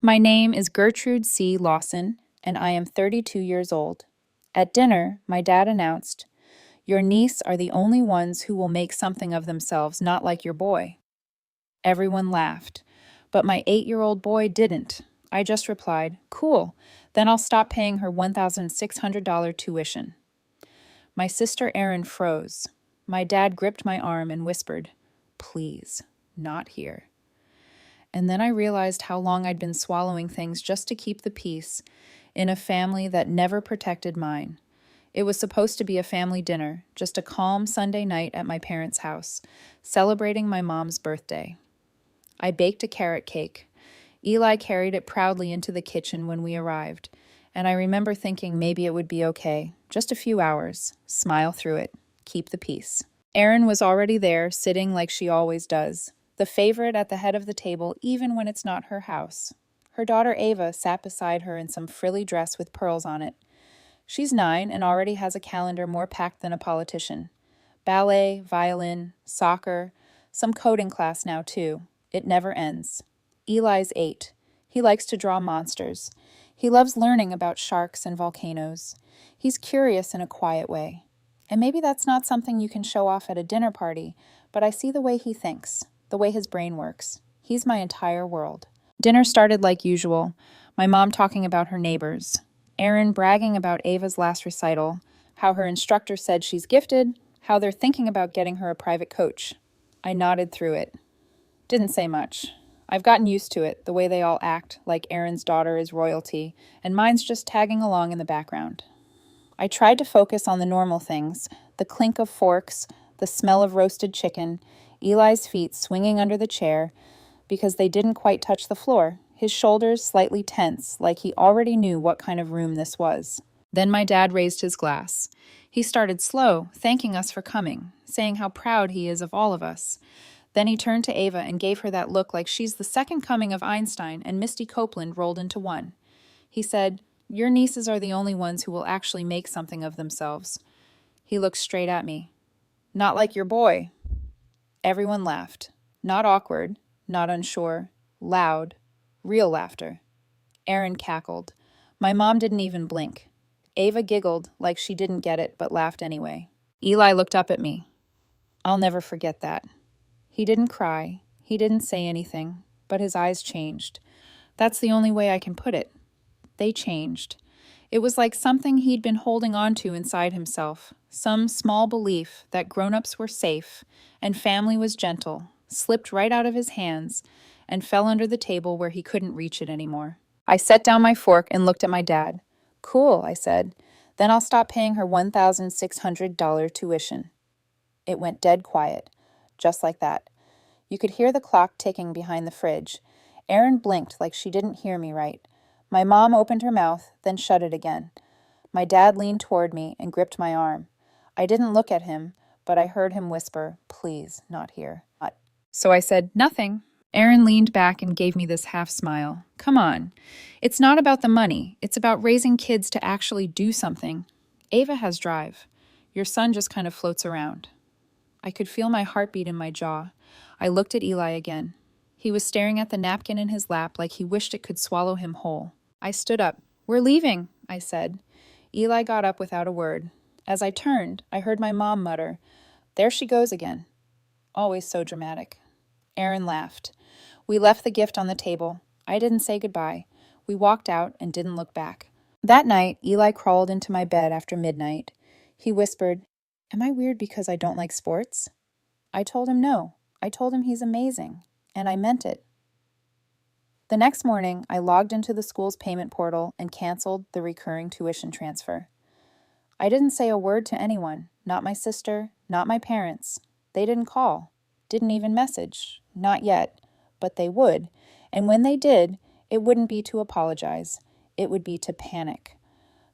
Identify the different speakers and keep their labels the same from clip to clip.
Speaker 1: My name is Gertrude C. Lawson, and I am 32 years old. At dinner, my dad announced, "Your niece are the only ones who will make something of themselves, not like your boy." Everyone laughed, but my 8-year-old boy didn't. I just replied, "Cool, then I'll stop paying her $1,600 tuition." My sister Erin froze. My dad gripped my arm and whispered, "Please, not here." And then I realized how long I'd been swallowing things just to keep the peace in a family that never protected mine. It was supposed to be a family dinner, just a calm Sunday night at my parents' house, celebrating my mom's birthday. I baked a carrot cake. Eli carried it proudly into the kitchen when we arrived, and I remember thinking maybe it would be okay. Just a few hours. Smile through it. Keep the peace. Erin was already there, sitting like she always does, the favorite at the head of the table even when it's not her house. Her daughter Ava sat beside her in some frilly dress with pearls on it. She's 9 and already has a calendar more packed than a politician. Ballet, violin, soccer, some coding class now too. It never ends. Eli's 8. He likes to draw monsters. He loves learning about sharks and volcanoes. He's curious in a quiet way. And maybe that's not something you can show off at a dinner party, but I see the way he thinks, the way his brain works. He's my entire world. Dinner started like usual, my mom talking about her neighbors, Erin bragging about Ava's last recital, how her instructor said she's gifted, how they're thinking about getting her a private coach. I nodded through it. Didn't say much. I've gotten used to it, the way they all act, like Erin's daughter is royalty, and mine's just tagging along in the background. I tried to focus on the normal things, the clink of forks, the smell of roasted chicken, Eli's feet swinging under the chair, because they didn't quite touch the floor, his shoulders slightly tense, like he already knew what kind of room this was. Then my dad raised his glass. He started slow, thanking us for coming, saying how proud he is of all of us. Then he turned to Ava and gave her that look like she's the second coming of Einstein and Misty Copeland rolled into one. He said, "Your nieces are the only ones who will actually make something of themselves." He looked straight at me. "Not like your boy." Everyone laughed. Not awkward, not unsure, loud, real laughter. Erin cackled. My mom didn't even blink. Ava giggled like she didn't get it but laughed anyway. Eli looked up at me. I'll never forget that. He didn't cry. He didn't say anything, but his eyes changed. That's the only way I can put it. They changed. It was like something he'd been holding on to inside himself, some small belief that grown-ups were safe and family was gentle, slipped right out of his hands and fell under the table where he couldn't reach it anymore. I set down my fork and looked at my dad. "Cool," I said. "Then I'll stop paying her $1,600 tuition." It went dead quiet, just like that. You could hear the clock ticking behind the fridge. Erin blinked like she didn't hear me right. My mom opened her mouth, then shut it again. My dad leaned toward me and gripped my arm. I didn't look at him, but I heard him whisper, "Please, not here." So I said, "Nothing." Erin leaned back and gave me this half smile. "Come on. It's not about the money. It's about raising kids to actually do something. Ava has drive. Your son just kind of floats around." I could feel my heartbeat in my jaw. I looked at Eli again. He was staring at the napkin in his lap like he wished it could swallow him whole. I stood up. "We're leaving," I said. Eli got up without a word. As I turned, I heard my mom mutter, "There she goes again." Always so dramatic. Erin laughed. We left the gift on the table. I didn't say goodbye. We walked out and didn't look back. That night, Eli crawled into my bed after midnight. He whispered, "Am I weird because I don't like sports?" I told him no. I told him he's amazing. And I meant it. The next morning, I logged into the school's payment portal and canceled the recurring tuition transfer. I didn't say a word to anyone, not my sister, not my parents. They didn't call, didn't even message, not yet, but they would. And when they did, it wouldn't be to apologize. It would be to panic.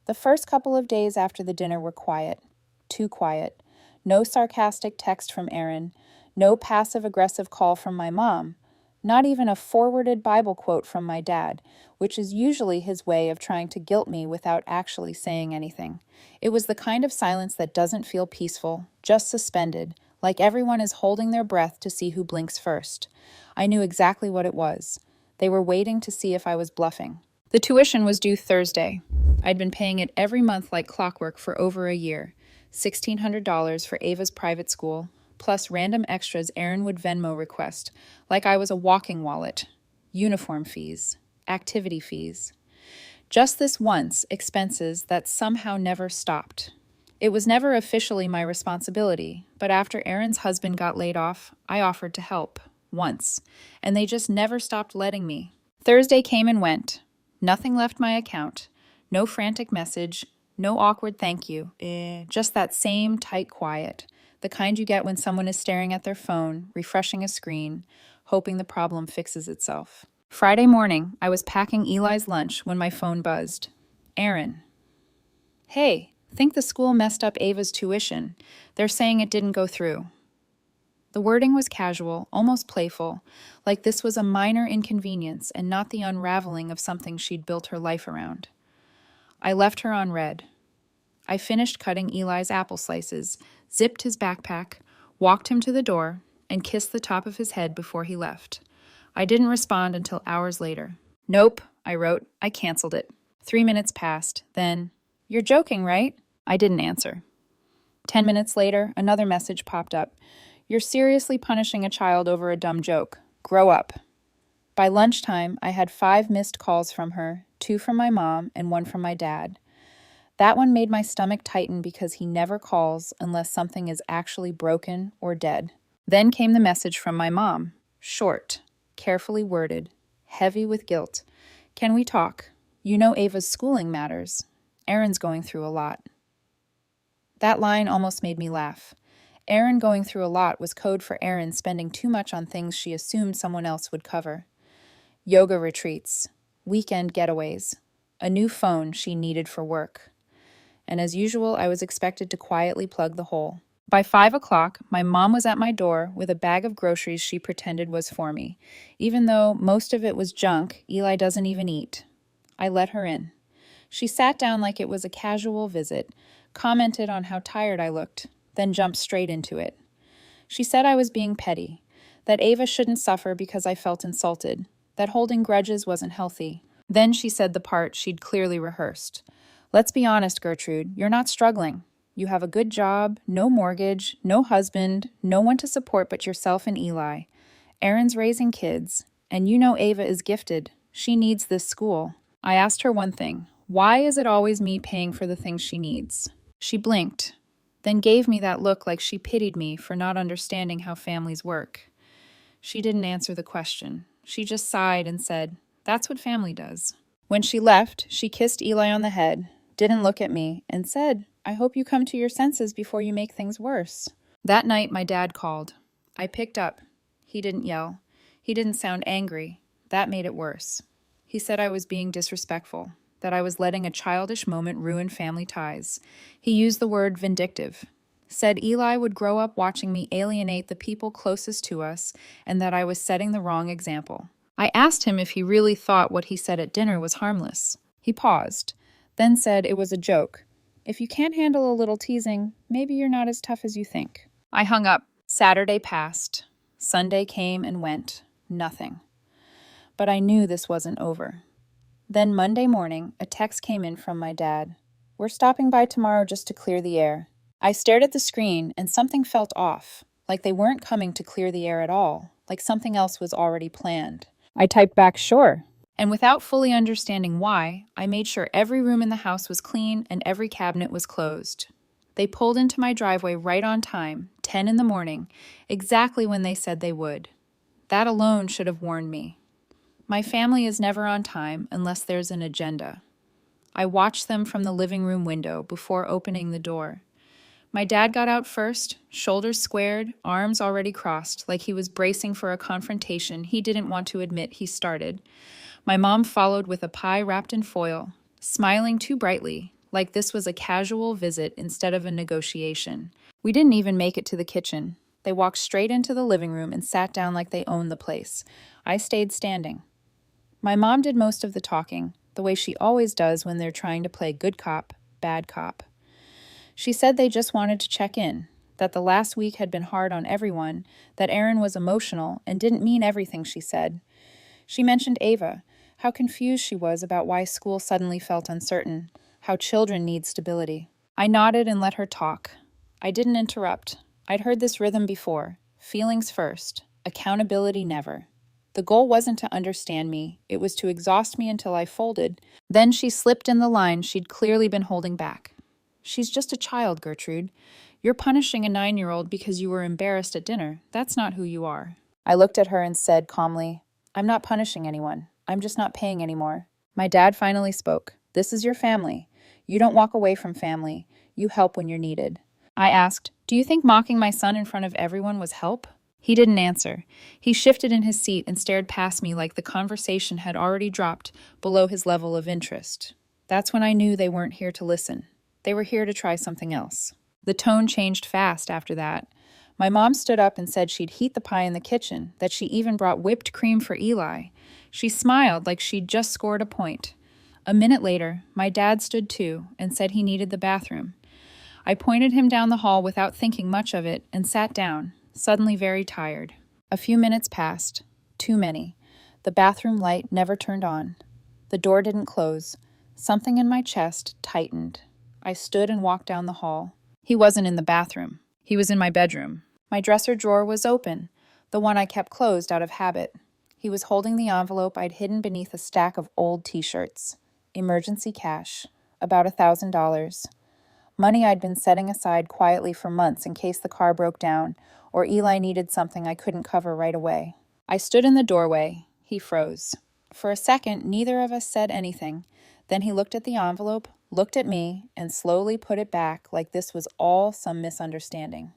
Speaker 1: The first couple of days after the dinner were quiet, too quiet. No sarcastic text from Erin, no passive-aggressive call from my mom, not even a forwarded Bible quote from my dad, which is usually his way of trying to guilt me without actually saying anything. It was the kind of silence that doesn't feel peaceful, just suspended, like everyone is holding their breath to see who blinks first. I knew exactly what it was. They were waiting to see if I was bluffing. The tuition was due Thursday. I'd been paying it every month like clockwork for over a year. $1,600 for Ava's private school, plus random extras Aaron would Venmo request, like I was a walking wallet. Uniform fees, activity fees. Just this once, expenses that somehow never stopped. It was never officially my responsibility, but after Aaron's husband got laid off, I offered to help, once, and they just never stopped letting me. Thursday came and went. Nothing left my account. No frantic message, no awkward thank you. Just that same tight quiet, the kind you get when someone is staring at their phone, refreshing a screen, hoping the problem fixes itself. Friday morning, I was packing Eli's lunch when my phone buzzed. Aaron. Hey, think the school messed up Ava's tuition. They're saying it didn't go through. The wording was casual, almost playful, like this was a minor inconvenience and not the unraveling of something she'd built her life around. I left her on read. I finished cutting Eli's apple slices, zipped his backpack, walked him to the door, and kissed the top of his head before he left. I didn't respond until hours later. Nope, I wrote. I canceled it. 3 minutes passed. Then, you're joking, right? I didn't answer. 10 minutes later, another message popped up. You're seriously punishing a child over a dumb joke. Grow up. By lunchtime, I had 5 missed calls from her, 2 from my mom and 1 from my dad. That one made my stomach tighten because he never calls unless something is actually broken or dead. Then came the message from my mom. Short, carefully worded, heavy with guilt. Can we talk? You know Ava's schooling matters. Aaron's going through a lot. That line almost made me laugh. Aaron going through a lot was code for Aaron spending too much on things she assumed someone else would cover. Yoga retreats, weekend getaways, a new phone she needed for work. And as usual, I was expected to quietly plug the hole. By 5 o'clock, my mom was at my door with a bag of groceries she pretended was for me. Even though most of it was junk Eli doesn't even eat. I let her in. She sat down like it was a casual visit, commented on how tired I looked, then jumped straight into it. She said I was being petty, that Ava shouldn't suffer because I felt insulted, that holding grudges wasn't healthy. Then she said the part she'd clearly rehearsed. Let's be honest, Gertrude, you're not struggling. You have a good job, no mortgage, no husband, no one to support but yourself and Eli. Aaron's raising kids, and you know Ava is gifted. She needs this school. I asked her one thing. Why is it always me paying for the things she needs? She blinked, then gave me that look like she pitied me for not understanding how families work. She didn't answer the question. She just sighed and said, "That's what family does." When she left, she kissed Eli on the head, didn't look at me, and said, "I hope you come to your senses before you make things worse." That night, my dad called. I picked up. He didn't yell. He didn't sound angry. That made it worse. He said I was being disrespectful, that I was letting a childish moment ruin family ties. He used the word vindictive. Said Eli would grow up watching me alienate the people closest to us, and that I was setting the wrong example. I asked him if he really thought what he said at dinner was harmless. He paused, then said it was a joke. If you can't handle a little teasing, maybe you're not as tough as you think. I hung up. Saturday passed. Sunday came and went. Nothing. But I knew this wasn't over. Then Monday morning, a text came in from my dad. We're stopping by tomorrow just to clear the air. I stared at the screen and something felt off, like they weren't coming to clear the air at all, like something else was already planned. I typed back, sure. And without fully understanding why, I made sure every room in the house was clean and every cabinet was closed. They pulled into my driveway right on time, 10 in the morning, exactly when they said they would. That alone should have warned me. My family is never on time unless there's an agenda. I watched them from the living room window before opening the door. My dad got out first, shoulders squared, arms already crossed, like he was bracing for a confrontation he didn't want to admit he started. My mom followed with a pie wrapped in foil, smiling too brightly, like this was a casual visit instead of a negotiation. We didn't even make it to the kitchen. They walked straight into the living room and sat down like they owned the place. I stayed standing. My mom did most of the talking, the way she always does when they're trying to play good cop, bad cop. She said they just wanted to check in, that the last week had been hard on everyone, that Aaron was emotional and didn't mean everything she said. She mentioned Ava, how confused she was about why school suddenly felt uncertain, how children need stability. I nodded and let her talk. I didn't interrupt. I'd heard this rhythm before. Feelings first, accountability never. The goal wasn't to understand me, it was to exhaust me until I folded. Then she slipped in the line she'd clearly been holding back. She's just a child, Gertrude. You're punishing a 9-year-old because you were embarrassed at dinner. That's not who you are. I looked at her and said calmly, I'm not punishing anyone. I'm just not paying anymore. My dad finally spoke. This is your family. You don't walk away from family. You help when you're needed. I asked, do you think mocking my son in front of everyone was help? He didn't answer. He shifted in his seat and stared past me like the conversation had already dropped below his level of interest. That's when I knew they weren't here to listen. They were here to try something else. The tone changed fast after that. My mom stood up and said she'd heat the pie in the kitchen, that she even brought whipped cream for Eli. She smiled like she'd just scored a point. A minute later, my dad stood too and said he needed the bathroom. I pointed him down the hall without thinking much of it and sat down, suddenly very tired. A few minutes passed. Too many. The bathroom light never turned on. The door didn't close. Something in my chest tightened. I stood and walked down the hall. He wasn't in the bathroom. He was in my bedroom. My dresser drawer was open, the one I kept closed out of habit. He was holding the envelope I'd hidden beneath a stack of old t-shirts. Emergency cash. About $1,000. Money I'd been setting aside quietly for months in case the car broke down or Eli needed something I couldn't cover right away. I stood in the doorway. He froze. For a second, neither of us said anything. Then he looked at the envelope, looked at me, and slowly put it back like this was all some misunderstanding.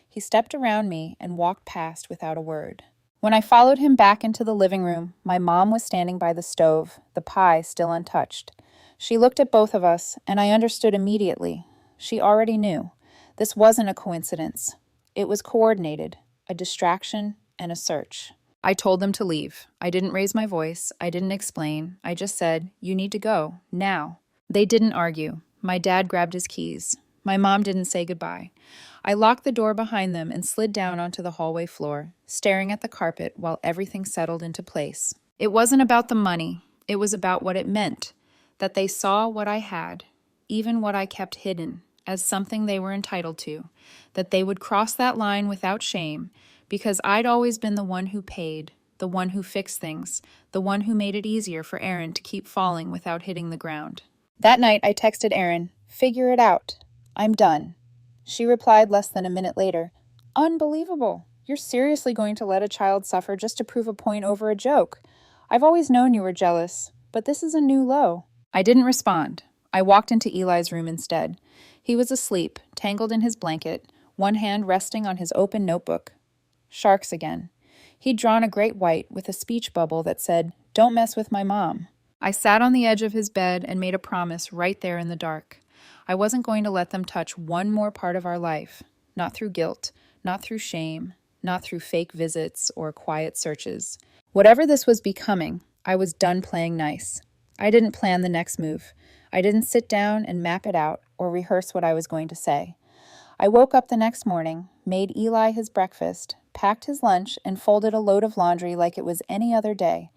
Speaker 1: He stepped around me and walked past without a word. When I followed him back into the living room, my mom was standing by the stove, the pie still untouched. She looked at both of us, and I understood immediately. She already knew. This wasn't a coincidence. It was coordinated, a distraction and a search. I told them to leave. I didn't raise my voice. I didn't explain. I just said, you need to go, now. They didn't argue. My dad grabbed his keys. My mom didn't say goodbye. I locked the door behind them and slid down onto the hallway floor, staring at the carpet while everything settled into place. It wasn't about the money. It was about what it meant, that they saw what I had, even what I kept hidden, as something they were entitled to, that they would cross that line without shame, because I'd always been the one who paid, the one who fixed things, the one who made it easier for Erin to keep falling without hitting the ground. That night I texted Erin, figure it out. I'm done. She replied less than a minute later, unbelievable. You're seriously going to let a child suffer just to prove a point over a joke. I've always known you were jealous, but this is a new low. I didn't respond. I walked into Eli's room instead. He was asleep, tangled in his blanket, one hand resting on his open notebook. Sharks again. He'd drawn a great white with a speech bubble that said, don't mess with my mom. I sat on the edge of his bed and made a promise right there in the dark. I wasn't going to let them touch one more part of our life, not through guilt, not through shame, not through fake visits or quiet searches. Whatever this was becoming, I was done playing nice. I didn't plan the next move. I didn't sit down and map it out or rehearse what I was going to say. I woke up the next morning, made Eli his breakfast, packed his lunch, and folded a load of laundry like it was any other day.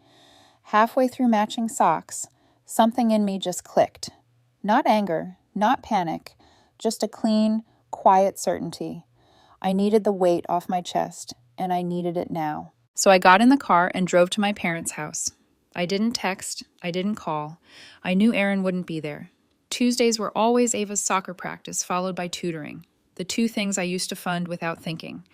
Speaker 1: Halfway through matching socks, something in me just clicked. Not anger, not panic, just a clean, quiet certainty. I needed the weight off my chest, and I needed it now. So I got in the car and drove to my parents' house. I didn't text, I didn't call. I knew Erin wouldn't be there. Tuesdays were always Ava's soccer practice, followed by tutoring, the two things I used to fund without thinking.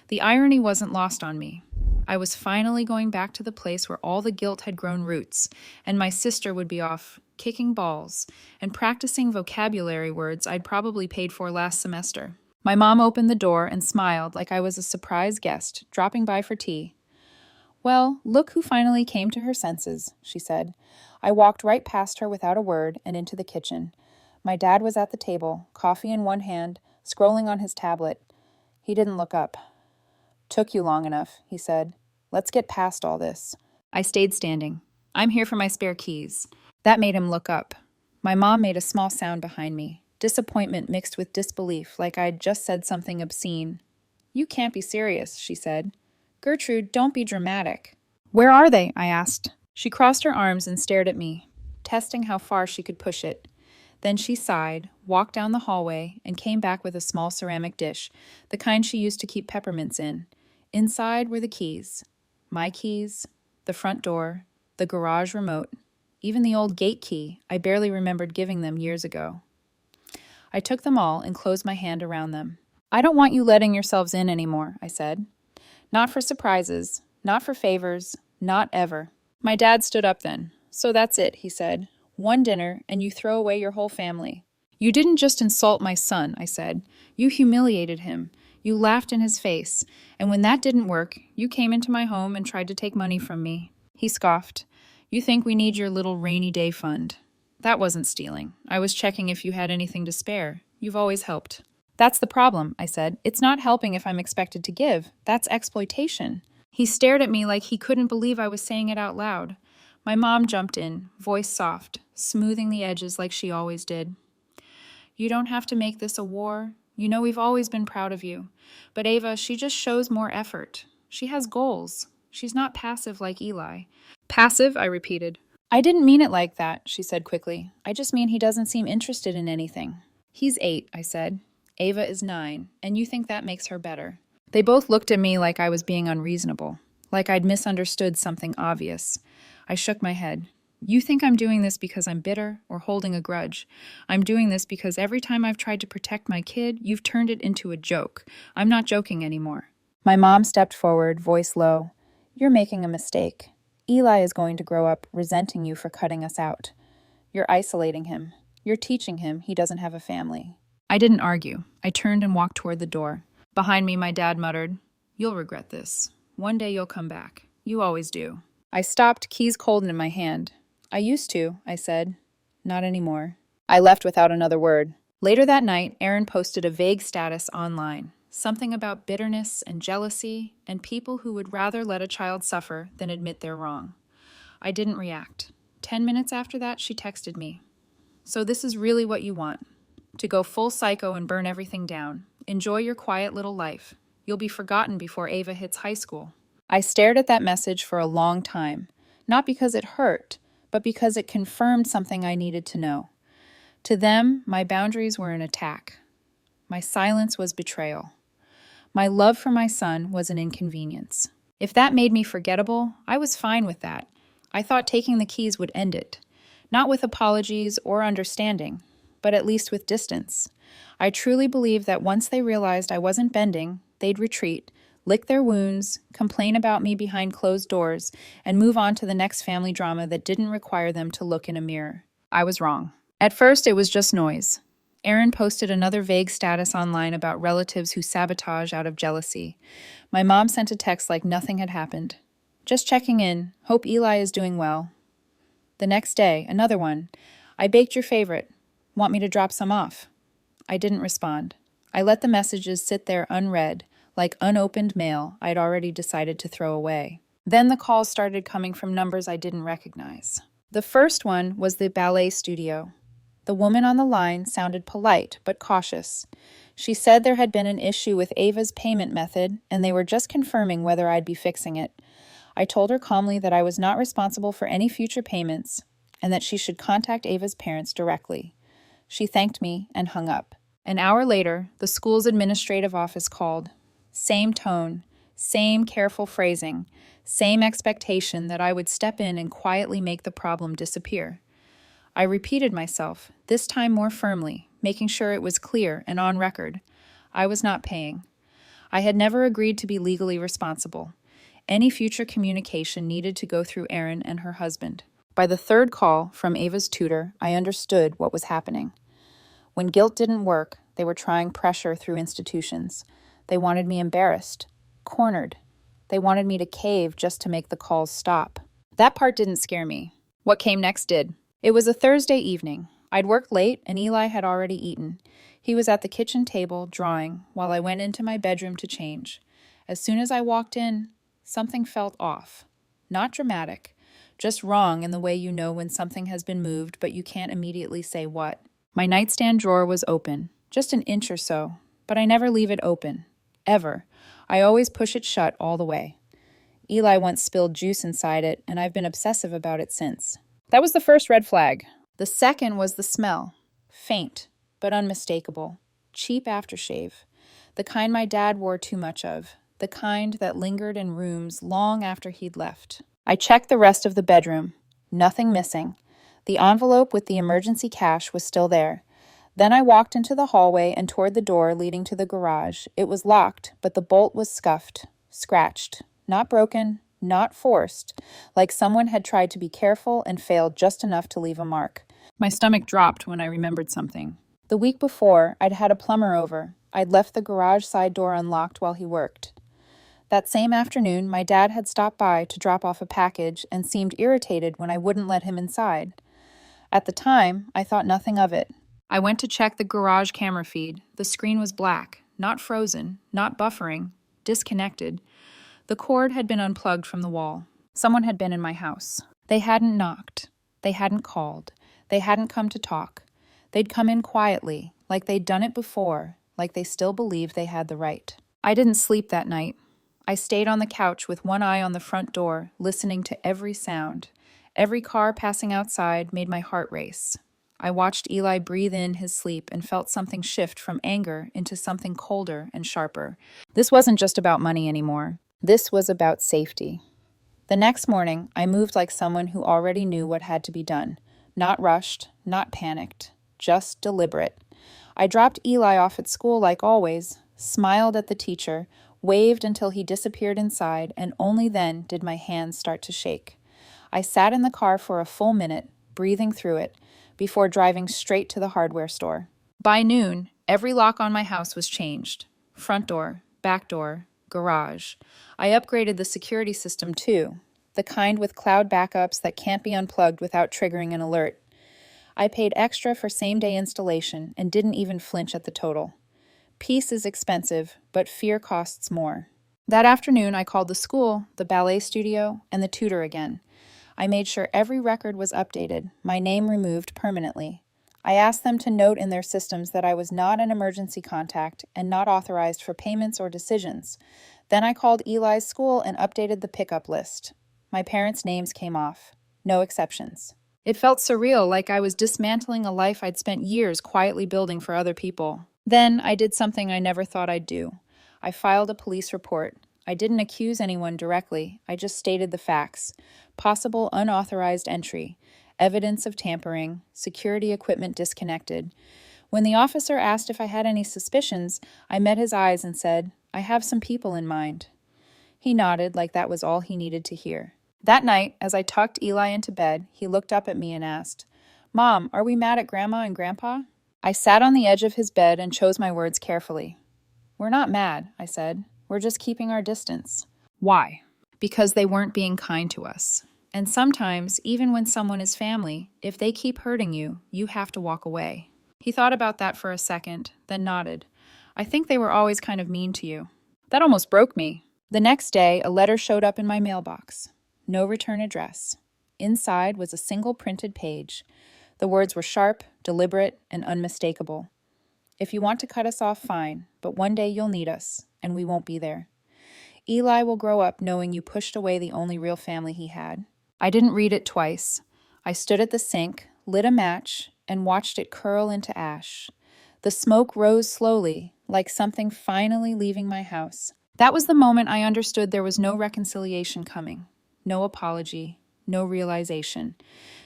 Speaker 1: The irony wasn't lost on me. I was finally going back to the place where all the guilt had grown roots, and my sister would be off kicking balls and practicing vocabulary words I'd probably paid for last semester. My mom opened the door and smiled like I was a surprise guest, dropping by for tea. Well, look who finally came to her senses, she said. I walked right past her without a word and into the kitchen. My dad was at the table, coffee in one hand, scrolling on his tablet. He didn't look up. Took you long enough, he said. Let's get past all this. I stayed standing. I'm here for my spare keys. That made him look up. My mom made a small sound behind me, disappointment mixed with disbelief, like I'd just said something obscene. You can't be serious, she said. Gertrude, don't be dramatic. Where are they? I asked. She crossed her arms and stared at me, testing how far she could push it. Then she sighed, walked down the hallway, and came back with a small ceramic dish, the kind she used to keep peppermints in. Inside were the keys. My keys, the front door, the garage remote, even the old gate key I barely remembered giving them years ago. I took them all and closed my hand around them. I don't want you letting yourselves in anymore, I said. Not for surprises, not for favors, not ever. My dad stood up then. So that's it, he said. One dinner, and you throw away your whole family. You didn't just insult my son, I said. You humiliated him. You laughed in his face. And when that didn't work, you came into my home and tried to take money from me. He scoffed. You think we need your little rainy day fund. That wasn't stealing. I was checking if you had anything to spare. You've always helped. That's the problem, I said. It's not helping if I'm expected to give. That's exploitation. He stared at me like he couldn't believe I was saying it out loud. My mom jumped in, voice soft, smoothing the edges like she always did. You don't have to make this a war. You know we've always been proud of you. But Ava, she just shows more effort. She has goals. She's not passive like Eli. Passive, I repeated. I didn't mean it like that, she said quickly. I just mean he doesn't seem interested in anything. He's 8, I said. Ava is 9, and you think that makes her better. They both looked at me like I was being unreasonable, like I'd misunderstood something obvious. I shook my head. You think I'm doing this because I'm bitter or holding a grudge. I'm doing this because every time I've tried to protect my kid, you've turned it into a joke. I'm not joking anymore. My mom stepped forward, voice low. You're making a mistake. Eli is going to grow up resenting you for cutting us out. You're isolating him. You're teaching him he doesn't have a family. I didn't argue. I turned and walked toward the door. Behind me, my dad muttered, You'll regret this. One day you'll come back. You always do. I stopped, keys cold in my hand. I used to, I said. Not anymore. I left without another word. Later that night, Aaron posted a vague status online. Something about bitterness and jealousy and people who would rather let a child suffer than admit they're wrong. I didn't react. 10 minutes after that, she texted me. So this is really what you want? To go full psycho and burn everything down. Enjoy your quiet little life. You'll be forgotten before Ava hits high school. I stared at that message for a long time, not because it hurt, but because it confirmed something I needed to know. To them, my boundaries were an attack. My silence was betrayal. My love for my son was an inconvenience. If that made me forgettable, I was fine with that. I thought taking the keys would end it. Not with apologies or understanding, but at least with distance. I truly believed that once they realized I wasn't bending, they'd retreat, lick their wounds, complain about me behind closed doors, and move on to the next family drama that didn't require them to look in a mirror. I was wrong. At first, it was just noise. Aaron posted another vague status online about relatives who sabotage out of jealousy. My mom sent a text like nothing had happened. Just checking in. Hope Eli is doing well. The next day, another one. I baked your favorite. Want me to drop some off? I didn't respond. I let the messages sit there unread, like unopened mail I'd already decided to throw away. Then the calls started coming from numbers I didn't recognize. The first one was the ballet studio. The woman on the line sounded polite but cautious. She said there had been an issue with Ava's payment method, and they were just confirming whether I'd be fixing it. I told her calmly that I was not responsible for any future payments, and that she should contact Ava's parents directly. She thanked me and hung up. An hour later, the school's administrative office called. Same tone, same careful phrasing, same expectation that I would step in and quietly make the problem disappear. I repeated myself, this time more firmly, making sure it was clear and on record. I was not paying. I had never agreed to be legally responsible. Any future communication needed to go through Erin and her husband. By the third call from Ava's tutor, I understood what was happening. When guilt didn't work, they were trying pressure through institutions. They wanted me embarrassed, cornered. They wanted me to cave just to make the calls stop. That part didn't scare me. What came next did. It was a Thursday evening. I'd worked late and Eli had already eaten. He was at the kitchen table, drawing, while I went into my bedroom to change. As soon as I walked in, something felt off. Not dramatic, just wrong in the way you know when something has been moved, but you can't immediately say what. My nightstand drawer was open, just an inch or so, but I never leave it open. Ever. I always push it shut all the way. Eli once spilled juice inside it, and I've been obsessive about it since. That was the first red flag. The second was the smell. Faint, but unmistakable. Cheap aftershave. The kind my dad wore too much of. The kind that lingered in rooms long after he'd left. I checked the rest of the bedroom. Nothing missing. The envelope with the emergency cash was still there. Then I walked into the hallway and toward the door leading to the garage. It was locked, but the bolt was scuffed, scratched. Not broken, not forced, like someone had tried to be careful and failed just enough to leave a mark. My stomach dropped when I remembered something. The week before, I'd had a plumber over. I'd left the garage side door unlocked while he worked. That same afternoon, my dad had stopped by to drop off a package and seemed irritated when I wouldn't let him inside. At the time, I thought nothing of it. I went to check the garage camera feed. The screen was black, not frozen, not buffering, disconnected. The cord had been unplugged from the wall. Someone had been in my house. They hadn't knocked. They hadn't called. They hadn't come to talk. They'd come in quietly, like they'd done it before, like they still believed they had the right. I didn't sleep that night. I stayed on the couch with one eye on the front door, listening to every sound. Every car passing outside made my heart race. I watched Eli breathe in his sleep and felt something shift from anger into something colder and sharper. This wasn't just about money anymore. This was about safety. The next morning, I moved like someone who already knew what had to be done. Not rushed, not panicked, just deliberate. I dropped Eli off at school like always, smiled at the teacher, waved until he disappeared inside, and only then did my hands start to shake. I sat in the car for a full minute, breathing through it, before driving straight to the hardware store. By noon, every lock on my house was changed. Front door, back door, garage. I upgraded the security system too, the kind with cloud backups that can't be unplugged without triggering an alert. I paid extra for same-day installation and didn't even flinch at the total. Peace is expensive, but fear costs more. That afternoon, I called the school, the ballet studio, and the tutor again. I made sure every record was updated, my name removed permanently. I asked them to note in their systems that I was not an emergency contact and not authorized for payments or decisions. Then I called Eli's school and updated the pickup list. My parents' names came off. No exceptions. It felt surreal, like I was dismantling a life I'd spent years quietly building for other people. Then I did something I never thought I'd do. I filed a police report. I didn't accuse anyone directly. I just stated the facts. Possible unauthorized entry. Evidence of tampering, security equipment disconnected. When the officer asked if I had any suspicions, I met his eyes and said, "I have some people in mind." He nodded like that was all he needed to hear. That night, as I tucked Eli into bed, he looked up at me and asked, "Mom, are we mad at Grandma and Grandpa?" I sat on the edge of his bed and chose my words carefully. "We're not mad," I said. "We're just keeping our distance." Why? Because they weren't being kind to us. And sometimes, even when someone is family, if they keep hurting you, you have to walk away. He thought about that for a second, then nodded. "I think they were always kind of mean to you." That almost broke me. The next day, a letter showed up in my mailbox. No return address. Inside was a single printed page. The words were sharp, deliberate, and unmistakable. "If you want to cut us off, fine, but one day you'll need us, and we won't be there. Eli will grow up knowing you pushed away the only real family he had." I didn't read it twice. I stood at the sink, lit a match, and watched it curl into ash. The smoke rose slowly, like something finally leaving my house. That was the moment I understood there was no reconciliation coming, no apology, no realization.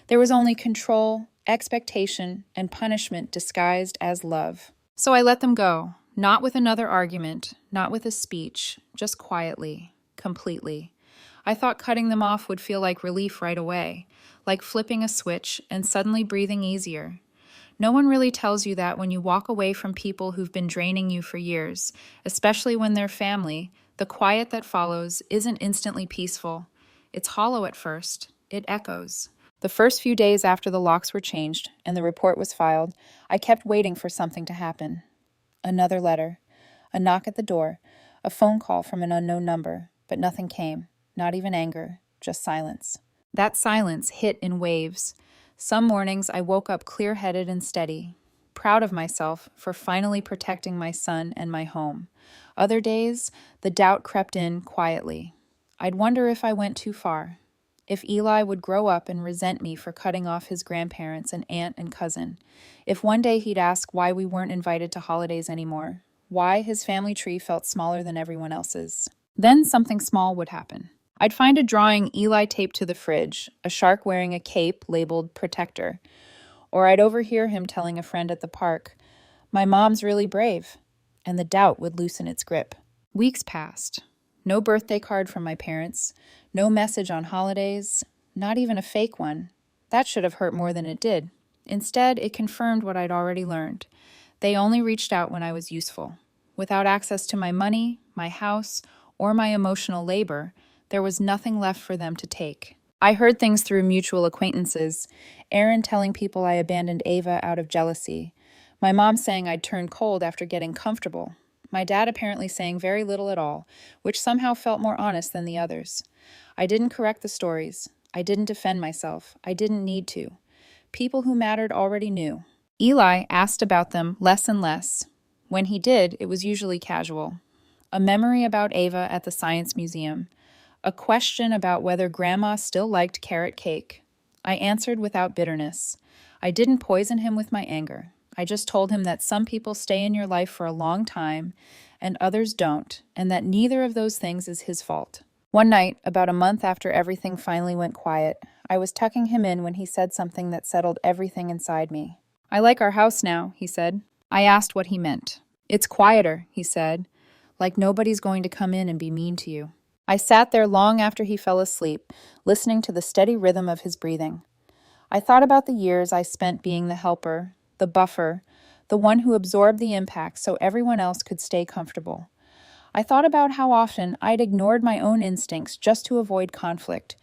Speaker 1: There was only control, expectation, and punishment disguised as love. So I let them go, not with another argument, not with a speech, just quietly, completely. I thought cutting them off would feel like relief right away, like flipping a switch and suddenly breathing easier. No one really tells you that when you walk away from people who've been draining you for years, especially when they're family. The quiet that follows isn't instantly peaceful. It's hollow at first. It echoes. The first few days after the locks were changed and the report was filed, I kept waiting for something to happen. Another letter, a knock at the door, a phone call from an unknown number, but nothing came. Not even anger, just silence. That silence hit in waves. Some mornings I woke up clear-headed and steady, proud of myself for finally protecting my son and my home. Other days, the doubt crept in quietly. I'd wonder if I went too far. If Eli would grow up and resent me for cutting off his grandparents and aunt and cousin. If one day he'd ask why we weren't invited to holidays anymore. Why his family tree felt smaller than everyone else's. Then something small would happen. I'd find a drawing Eli taped to the fridge, a shark wearing a cape labeled protector. Or I'd overhear him telling a friend at the park, "My mom's really brave," and the doubt would loosen its grip. Weeks passed. No birthday card from my parents, no message on holidays, not even a fake one. That should have hurt more than it did. Instead, it confirmed what I'd already learned. They only reached out when I was useful. Without access to my money, my house, or my emotional labor, there was nothing left for them to take. I heard things through mutual acquaintances, Aaron telling people I abandoned Ava out of jealousy, my mom saying I'd turned cold after getting comfortable, my dad apparently saying very little at all, which somehow felt more honest than the others. I didn't correct the stories. I didn't defend myself. I didn't need to. People who mattered already knew. Eli asked about them less and less. When he did, it was usually casual. A memory about Ava at the Science Museum. A question about whether Grandma still liked carrot cake. I answered without bitterness. I didn't poison him with my anger. I just told him that some people stay in your life for a long time and others don't, and that neither of those things is his fault. One night, about a month after everything finally went quiet, I was tucking him in when he said something that settled everything inside me. "I like our house now," he said. I asked what he meant. "It's quieter," he said, "like nobody's going to come in and be mean to you." I sat there long after he fell asleep, listening to the steady rhythm of his breathing. I thought about the years I spent being the helper, the buffer, the one who absorbed the impact so everyone else could stay comfortable. I thought about how often I'd ignored my own instincts just to avoid conflict,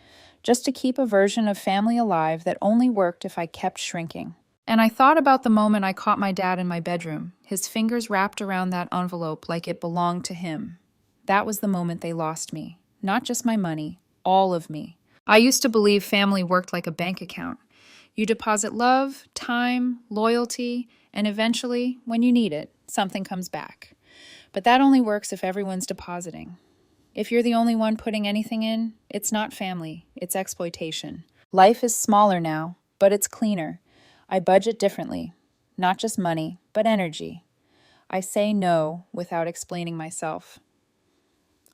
Speaker 1: just to keep a version of family alive that only worked if I kept shrinking. And I thought about the moment I caught my dad in my bedroom, his fingers wrapped around that envelope like it belonged to him. That was the moment they lost me. Not just my money, all of me. I used to believe family worked like a bank account. You deposit love, time, loyalty, and eventually, when you need it, something comes back. But that only works if everyone's depositing. If you're the only one putting anything in, it's not family, it's exploitation. Life is smaller now, but it's cleaner. I budget differently. Not just money, but energy. I say no without explaining myself.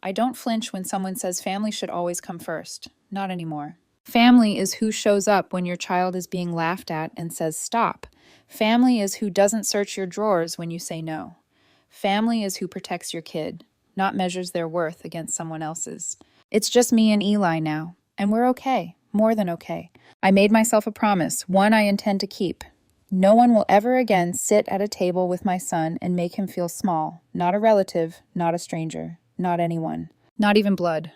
Speaker 1: I don't flinch when someone says family should always come first. Not anymore. Family is who shows up when your child is being laughed at and says stop. Family is who doesn't search your drawers when you say no. Family is who protects your kid, not measures their worth against someone else's. It's just me and Eli now, and we're okay, more than okay. I made myself a promise, one I intend to keep. No one will ever again sit at a table with my son and make him feel small, not a relative, not a stranger, not anyone, not even blood.